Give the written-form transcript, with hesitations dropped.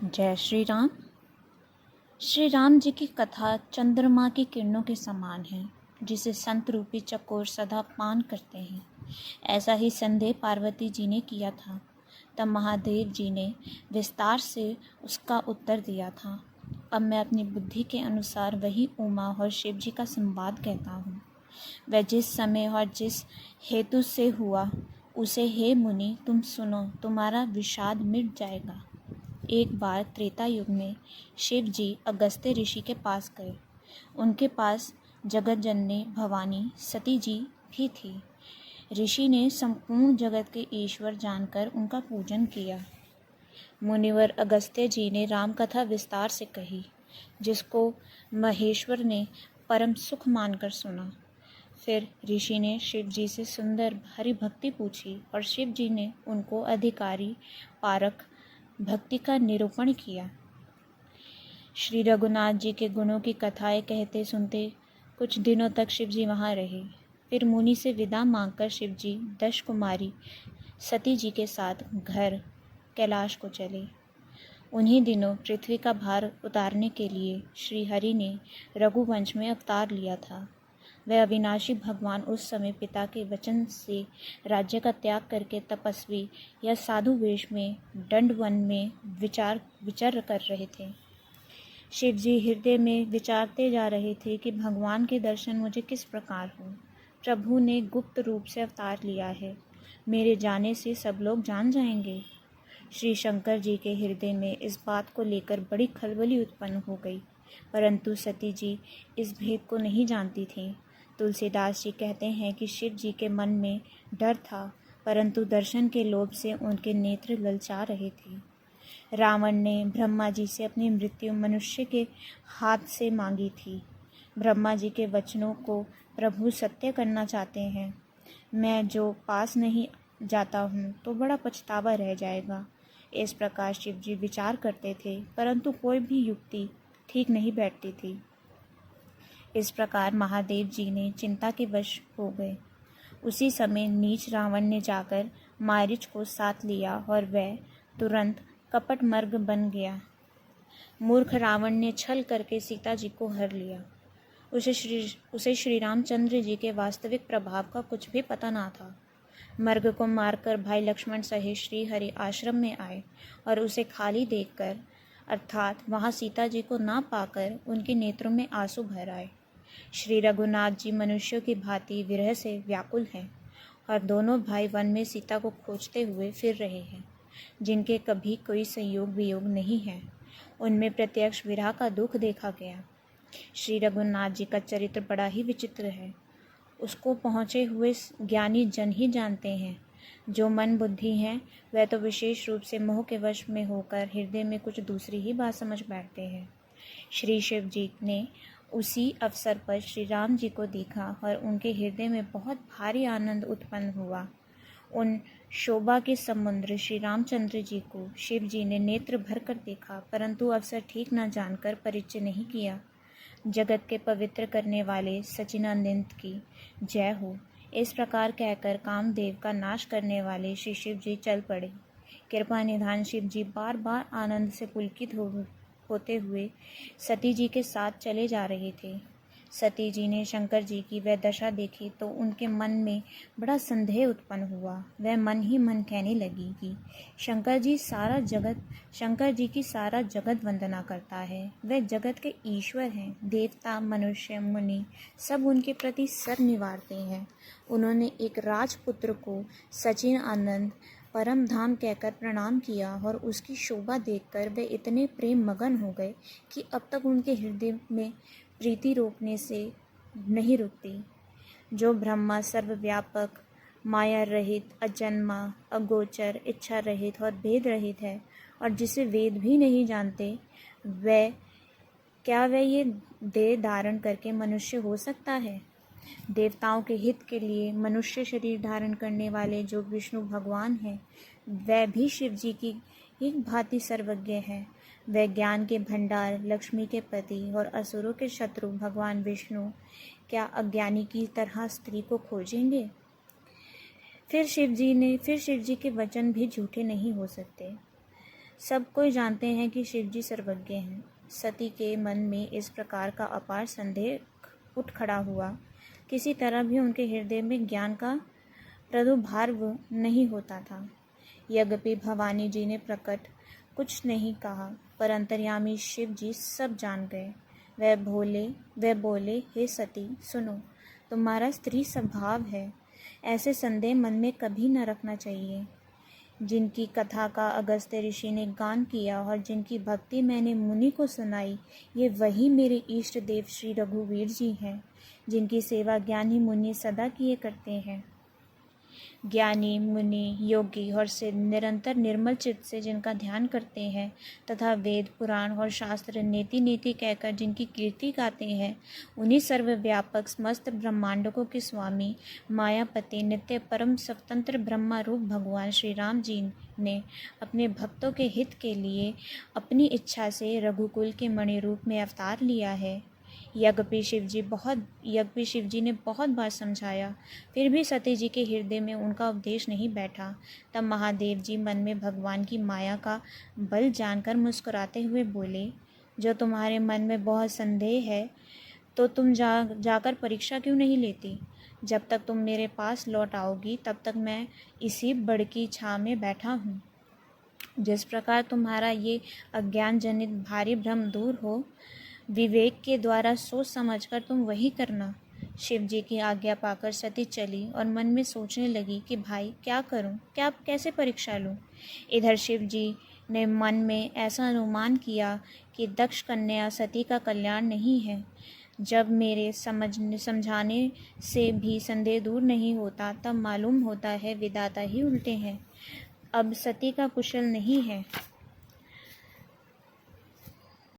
जय श्री राम। श्री राम जी की कथा चंद्रमा की किरणों के समान है, जिसे संत रूपी चकोर सदा पान करते हैं। ऐसा ही संदेह पार्वती जी ने किया था। तब महादेव जी ने विस्तार से उसका उत्तर दिया था। अब मैं अपनी बुद्धि के अनुसार वही उमा और शिव जी का संवाद कहता हूँ। वह जिस समय और जिस हेतु से हुआ, उसे हे मुनि तुम सुनो, तुम्हारा विषाद मिट जाएगा। एक बार त्रेता युग में शिव जी अगस्त्य ऋषि के पास गए। उनके पास जगत जननी भवानी सती जी भी थी। ऋषि ने संपूर्ण जगत के ईश्वर जानकर उनका पूजन किया। मुनिवर अगस्त्य जी ने राम कथा विस्तार से कही, जिसको महेश्वर ने परम सुख मानकर सुना। फिर ऋषि ने शिव जी से सुंदर हरि भक्ति पूछी और शिव जी ने उनको अधिकारी पारक भक्ति का निरूपण किया। श्री रघुनाथ जी के गुणों की कथाएं कहते सुनते कुछ दिनों तक शिव जी वहाँ रहे। फिर मुनि से विदा मांगकर शिव जी दश कुमारी सती जी के साथ घर कैलाश को चले। उन्हीं दिनों पृथ्वी का भार उतारने के लिए श्री हरि ने रघुवंश में अवतार लिया था। वह अविनाशी भगवान उस समय पिता के वचन से राज्य का त्याग करके तपस्वी या साधु वेश में दंडवन में विचार कर रहे थे। शिव जी हृदय में विचारते जा रहे थे कि भगवान के दर्शन मुझे किस प्रकार हो। प्रभु ने गुप्त रूप से अवतार लिया है, मेरे जाने से सब लोग जान जाएंगे। श्री शंकर जी के हृदय में इस बात को लेकर बड़ी खलबली उत्पन्न हो गई, परंतु सती जी इस भेद को नहीं जानती थीं। तुलसीदास जी कहते हैं कि शिव जी के मन में डर था, परंतु दर्शन के लोभ से उनके नेत्र ललचा रहे थे। रावण ने ब्रह्मा जी से अपनी मृत्यु मनुष्य के हाथ से मांगी थी। ब्रह्मा जी के वचनों को प्रभु सत्य करना चाहते हैं। मैं जो पास नहीं जाता हूँ तो बड़ा पछतावा रह जाएगा। इस प्रकार शिव जी विचार करते थे, परंतु कोई भी युक्ति ठीक नहीं बैठती थी। इस प्रकार महादेव जी ने चिंता के वश हो गए। उसी समय नीच रावण ने जाकर मारीच को साथ लिया और वह तुरंत कपट मर्ग बन गया। मूर्ख रावण ने छल करके सीता जी को हर लिया। उसे श्री रामचंद्र जी के वास्तविक प्रभाव का कुछ भी पता ना था। मर्ग को मारकर भाई लक्ष्मण सहित श्री हरि आश्रम में आए और उसे खाली देखकर, अर्थात वहाँ सीता जी को ना पाकर उनके नेत्रों में आंसू भर आए। श्री रघुनाथ जी मनुष्यों की भांति विरह से व्याकुल हैं और दोनों भाई वन में सीता को खोजते हुए फिर रहे हैं। जिनके कभी कोई संयोग वियोग नहीं है, उनमें प्रत्यक्ष विरह का दुख देखा गया। श्री रघुनाथ जी का चरित्र बड़ा ही विचित्र है। उसको पहुँचे हुए ज्ञानी जन ही जानते हैं। जो मन बुद्धि हैं, वह तो विशेष रूप से मोह के वश में होकर हृदय में कुछ दूसरी ही बात समझ बैठते हैं। श्री शिव जी ने उसी अवसर पर श्री राम जी को देखा और उनके हृदय में बहुत भारी आनंद उत्पन्न हुआ। उन शोभा के समुद्र श्री रामचंद्र जी को शिव जी ने नेत्र भर कर देखा, परंतु अवसर ठीक न जानकर परिचय नहीं किया। जगत के पवित्र करने वाले सच्चिदानंद की जय हो। इस प्रकार कहकर कामदेव का नाश करने वाले श्री शिव जी चल पड़े। कृपा निधान शिव जी बार बार आनंद से पुलकित होते हुए सती जी के साथ चले जा रहे थे। सती जी ने शंकर जी की वह दशा देखी तो उनके मन में बड़ा संदेह उत्पन्न हुआ। वह मन ही मन कहने लगी कि शंकर जी की सारा जगत वंदना करता है। वह जगत के ईश्वर हैं। देवता मनुष्य मुनि सब उनके प्रति सर निवारते हैं। उन्होंने एक राजपुत्र को सचिन आनंद परम धाम कहकर प्रणाम किया और उसकी शोभा देखकर वे इतने प्रेम मगन हो गए कि अब तक उनके हृदय में प्रीति रोकने से नहीं रुकती। जो ब्रह्मा सर्वव्यापक, माया रहित, अजन्मा, अगोचर, इच्छा रहित और भेद रहित है और जिसे वेद भी नहीं जानते, वह ये देह धारण करके मनुष्य हो सकता है? देवताओं के हित के लिए मनुष्य शरीर धारण करने वाले जो विष्णु भगवान हैं, वह भी शिव जी की एक भांति सर्वज्ञ है। वह ज्ञान के भंडार, लक्ष्मी के पति और असुरों के शत्रु भगवान विष्णु क्या अज्ञानी की तरह स्त्री को खोजेंगे? फिर शिव जी के वचन भी झूठे नहीं हो सकते। सब कोई जानते हैं कि शिवजी सर्वज्ञ हैं। सती के मन में इस प्रकार का अपार संदेह उठ खड़ा हुआ। किसी तरह भी उनके हृदय में ज्ञान का प्रादुर्भाव नहीं होता था। यद्यपि भवानी जी ने प्रकट कुछ नहीं कहा, पर अंतर्यामी शिव जी सब जान गए। वह बोले, हे सती, सुनो, तुम्हारा स्त्री स्वभाव है, ऐसे संदेह मन में कभी न रखना चाहिए। जिनकी कथा का अगस्त्य ऋषि ने गान किया और जिनकी भक्ति मैंने मुनि को सुनाई, ये वही मेरे इष्ट देव श्री रघुवीर जी हैं, जिनकी सेवा ज्ञानी मुनि सदा किए करते हैं। ज्ञानी मुनि योगी और सिद्ध निरंतर निर्मल चित्त से जिनका ध्यान करते हैं तथा वेद पुराण और शास्त्र नेति नेति कहकर जिनकी कीर्ति गाते हैं, उन्हीं सर्वव्यापक समस्त ब्रह्मांडों के स्वामी मायापति नित्य परम स्वतंत्र ब्रह्मा रूप भगवान श्री राम जी ने अपने भक्तों के हित के लिए अपनी इच्छा से रघुकुल के मणि रूप में अवतार लिया है। यद्यपि शिव जी ने बहुत बार समझाया, फिर भी सती जी के हृदय में उनका उपदेश नहीं बैठा। तब महादेव जी मन में भगवान की माया का बल जानकर मुस्कुराते हुए बोले, जो तुम्हारे मन में बहुत संदेह है तो तुम जाकर परीक्षा क्यों नहीं लेती? जब तक तुम मेरे पास लौट आओगी तब तक मैं इसी बड़ की छाँव में बैठा हूँ। जिस प्रकार तुम्हारा ये अज्ञान जनित भारी भ्रम दूर हो, विवेक के द्वारा सोच समझकर तुम वही करना। शिव जी की आज्ञा पाकर सती चली और मन में सोचने लगी कि भाई क्या करूं, कैसे परीक्षा लूं। इधर शिव जी ने मन में ऐसा अनुमान किया कि दक्ष कन्या सती का कल्याण नहीं है। जब मेरे समझाने से भी संदेह दूर नहीं होता, तब मालूम होता है विधाता ही उल्टे हैं। अब सती का कुशल नहीं है।